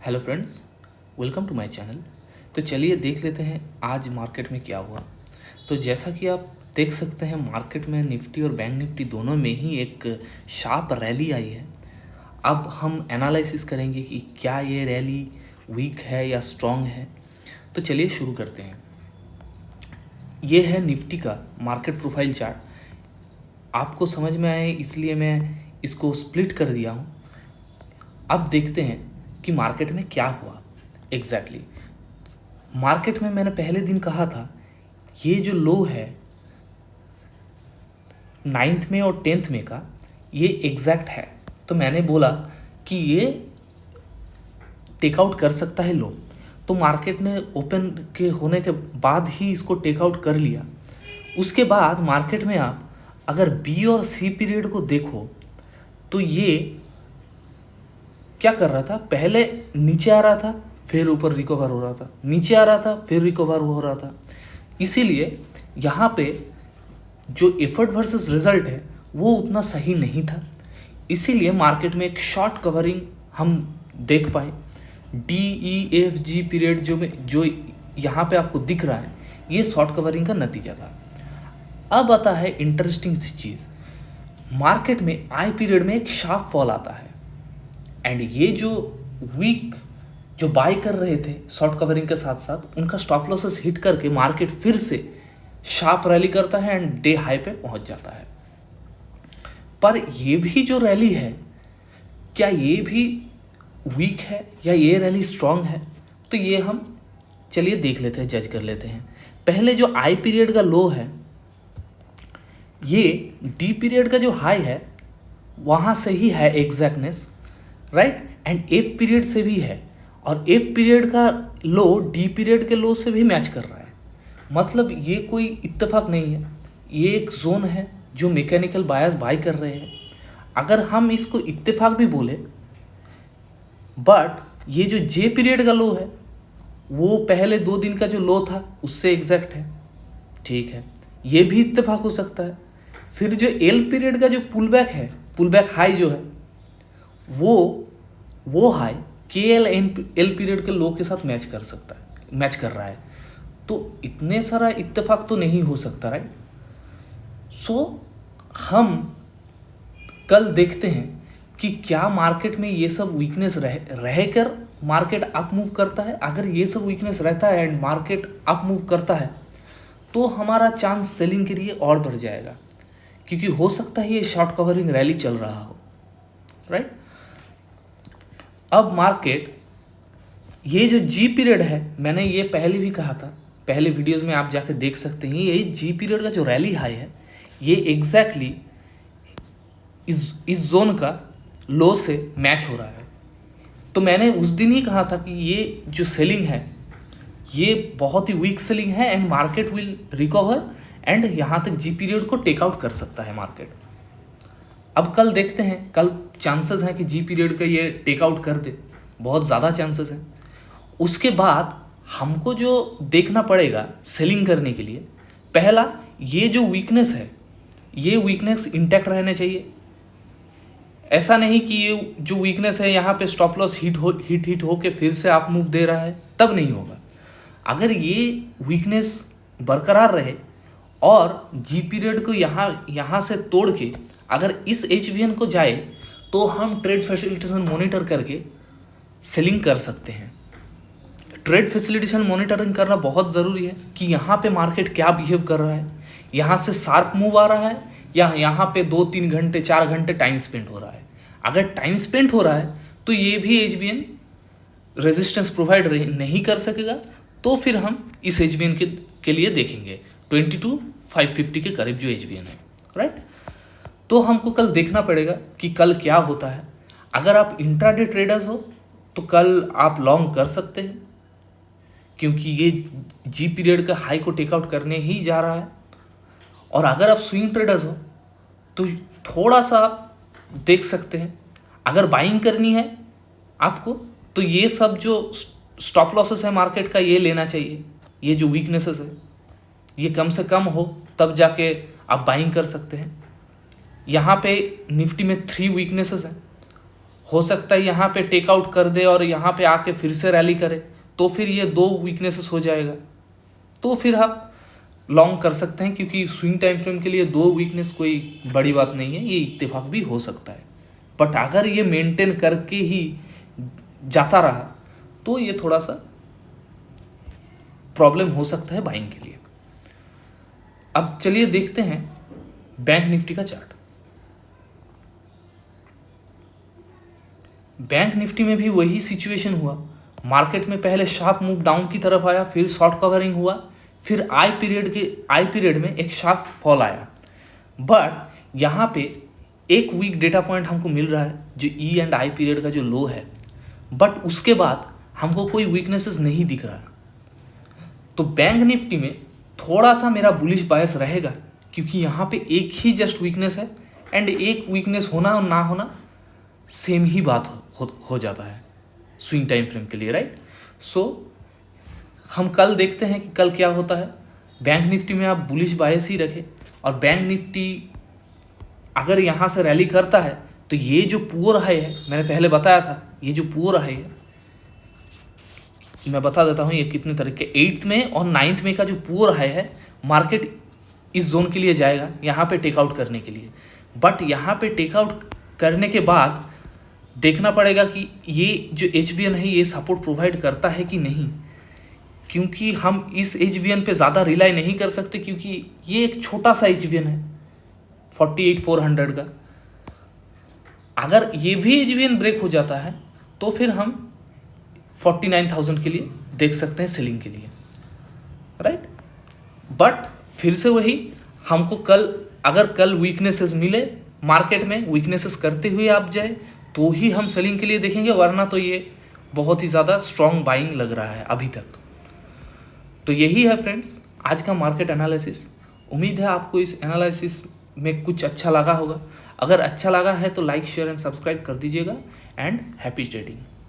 Hello friends, welcome to my channel. तो चलिए देख लेते हैं आज मार्केट में क्या हुआ। तो जैसा कि आप देख सकते हैं मार्केट में निफ्टी और बैंक निफ्टी दोनों में ही एक शार्प रैली आई है। अब हम एनालिसिस करेंगे कि क्या ये रैली वीक है या स्ट्रॉन्ग है। तो चलिए शुरू करते हैं। ये है निफ्टी का मार्केट प्रोफाइल चार्ट। आपको समझ में आए इसलिए मैं इसको स्प्लिट कर दिया हूँ। अब देखते हैं कि मार्केट में क्या हुआ एग्जैक्टली। मार्केट में मैंने पहले दिन कहा था ये जो लो है 9th में और 10th में का, ये एग्जैक्ट है। तो मैंने बोला कि ये टेकआउट कर सकता है लो। तो मार्केट ने ओपन के होने के बाद ही इसको टेकआउट कर लिया। उसके बाद मार्केट में आप अगर बी और सी पीरियड को देखो तो ये क्या कर रहा था, पहले नीचे आ रहा था फिर ऊपर रिकवर हो रहा था, नीचे आ रहा था फिर रिकवर हो रहा था। इसीलिए यहाँ पे जो एफर्ट वर्सेस रिजल्ट है वो उतना सही नहीं था। इसीलिए मार्केट में एक शॉर्ट कवरिंग हम देख पाए। DEFG पीरियड जो यहाँ पे आपको दिख रहा है ये शॉर्ट कवरिंग का नतीजा था। अब आता है इंटरेस्टिंग सी चीज़, मार्केट में आई पीरियड में एक शार्प फॉल आता है एंड ये जो वीक जो बाय कर रहे थे शॉर्ट कवरिंग के साथ साथ उनका स्टॉप लॉसेस हिट करके मार्केट फिर से शार्प रैली करता है एंड डे हाई पे पहुंच जाता है। पर ये भी जो रैली है क्या ये भी वीक है या ये रैली स्ट्रांग है, तो ये हम चलिए देख लेते हैं, जज कर लेते हैं। पहले जो आई पीरियड का लो है ये डी पीरियड का जो हाई है वहाँ से ही है exactness, right, and F period से भी है और एफ पीरियड का लो डी पीरियड के लो से भी मैच कर रहा है। मतलब ये कोई इत्तेफाक नहीं है, ये एक जोन है जो मैकेनिकल बायस बाय कर रहे हैं। अगर हम इसको इत्तेफाक भी बोले, बट ये जो जे पीरियड का लो है वो पहले 2 दिन का जो लो था उससे एग्जैक्ट है, ठीक है, ये भी इत्तेफाक हो सकता है। फिर जो एल पीरियड का जो पुल बैक हाई जो है वो हाई के एल पीरियड के लो के साथ मैच कर रहा है। तो इतने सारा इत्तेफाक तो नहीं हो सकता, राइट। सो हम कल देखते हैं कि क्या मार्केट में ये सब वीकनेस रहकर मार्केट अप मूव करता है। अगर ये सब वीकनेस रहता है एंड मार्केट अप मूव करता है तो हमारा चांस सेलिंग के लिए और बढ़ जाएगा, क्योंकि हो सकता है ये शॉर्ट कवरिंग रैली चल रहा हो, राइट। अब मार्केट ये जो जी पीरियड है, मैंने ये पहले भी कहा था, पहले वीडियोस में आप जाकर देख सकते हैं, ये जी पीरियड का जो रैली हाई है ये एग्जैक्टली इस जोन का लो से मैच हो रहा है। तो मैंने उस दिन ही कहा था कि ये जो सेलिंग है ये बहुत ही वीक सेलिंग है and market will recover and यहाँ तक जी पीरियड को टेकआउट कर सकता है मार्केट। अब कल देखते हैं, कल चांसेस हैं कि जी पीरियड का ये टेकआउट कर दे, बहुत ज़्यादा चांसेस हैं। उसके बाद हमको जो देखना पड़ेगा सेलिंग करने के लिए, पहला ये जो वीकनेस है ये वीकनेस इंटैक्ट रहने चाहिए। ऐसा नहीं कि ये जो वीकनेस है यहाँ पे स्टॉप लॉस हिट हो के फिर से आप मूव दे रहा है, तब नहीं होगा। अगर ये वीकनेस बरकरार रहे और जी पीरियड को यहाँ से तोड़ के अगर इस HVN को जाए तो हम ट्रेड फैसिलिटेशन मॉनिटर करके सेलिंग कर सकते हैं। ट्रेड फैसिलिटेशन मॉनिटरिंग करना बहुत ज़रूरी है कि यहाँ पे मार्केट क्या बिहेव कर रहा है, यहाँ से शार्प मूव आ रहा है या यहाँ पे 2-3 घंटे 4 घंटे टाइम स्पेंड हो रहा है। अगर टाइम स्पेंड हो रहा है तो ये भी HVN रेजिस्टेंस प्रोवाइड नहीं कर सकेगा, तो फिर हम इस HVN के लिए देखेंगे 22,550 के करीब जो HVN है, राइट। तो हमको कल देखना पड़ेगा कि कल क्या होता है। अगर आप इंट्राडे ट्रेडर्स हो तो कल आप लॉन्ग कर सकते हैं, क्योंकि ये जी पीरियड का हाई को टेकआउट करने ही जा रहा है। और अगर आप स्विंग ट्रेडर्स हो तो थोड़ा सा आप देख सकते हैं। अगर बाइंग करनी है आपको तो ये सब जो स्टॉप लॉसेस है मार्केट का ये लेना चाहिए। ये जो वीकनेसेस है ये कम से कम हो तब जाके आप बाइंग कर सकते हैं। यहाँ पे निफ्टी में 3 वीकनेसेस हैं। हो सकता है यहाँ पे टेकआउट कर दे और यहाँ पे आके फिर से रैली करे, तो फिर ये 2 वीकनेसेस हो जाएगा, तो फिर आप लॉन्ग कर सकते हैं, क्योंकि स्विंग टाइम फ्रेम के लिए 2 वीकनेस कोई बड़ी बात नहीं है, ये इत्तेफाक भी हो सकता है। बट अगर ये मेंटेन करके ही जाता रहा तो ये थोड़ा सा प्रॉब्लम हो सकता है बाइंग के लिए। अब चलिए देखते हैं बैंक निफ्टी का चार्ट। बैंक निफ्टी में भी वही सिचुएशन हुआ, मार्केट में पहले शार्प मूव डाउन की तरफ आया, फिर शॉर्ट कवरिंग हुआ, फिर आई पीरियड में एक शार्प फॉल आया। बट यहाँ पे एक वीक डेटा पॉइंट हमको मिल रहा है जो ई एंड आई पीरियड का जो लो है, बट उसके बाद हमको कोई वीकनेसेस नहीं दिख रहा। तो बैंक निफ्टी में थोड़ा सा मेरा बुलिश बायस रहेगा, क्योंकि यहाँ पे एक ही जस्ट वीकनेस है, एंड एक वीकनेस होना और ना होना सेम ही बात हो जाता है स्विंग टाइम फ्रेम के लिए, राइट। सो हम कल देखते हैं कि कल क्या होता है। बैंक निफ्टी में आप बुलिश बायस ही रखें, और बैंक निफ्टी अगर यहाँ से रैली करता है तो ये जो पुअर हाई है, मैंने पहले बताया था, ये जो पुअर हाई है मैं बता देता हूँ ये कितने तरीके, 8th में और 9th में का जो पुअर हाई है, मार्केट इस जोन के लिए जाएगा यहाँ पे टेकआउट करने के लिए। बट यहाँ पे टेकआउट करने के बाद देखना पड़ेगा कि ये जो HVN है ये सपोर्ट प्रोवाइड करता है कि नहीं, क्योंकि हम इस HVN पे ज़्यादा रिलाई नहीं कर सकते, क्योंकि ये एक छोटा सा HVN है 48,400 का। अगर ये भी HVN ब्रेक हो जाता है तो फिर हम 49,000 के लिए देख सकते हैं सेलिंग के लिए, राइट। बट फिर से वही, हमको कल अगर कल वीकनेसेस मिले, मार्केट में वीकनेसेस करते हुए आप जाए तो ही हम सेलिंग के लिए देखेंगे, वरना तो ये बहुत ही ज़्यादा स्ट्रॉन्ग बाइंग लग रहा है अभी तक। तो यही है फ्रेंड्स आज का मार्केट एनालिसिस। उम्मीद है आपको इस एनालिसिस में कुछ अच्छा लगा होगा। अगर अच्छा लगा है तो लाइक शेयर एंड सब्सक्राइब कर दीजिएगा, एंड हैप्पी ट्रेडिंग।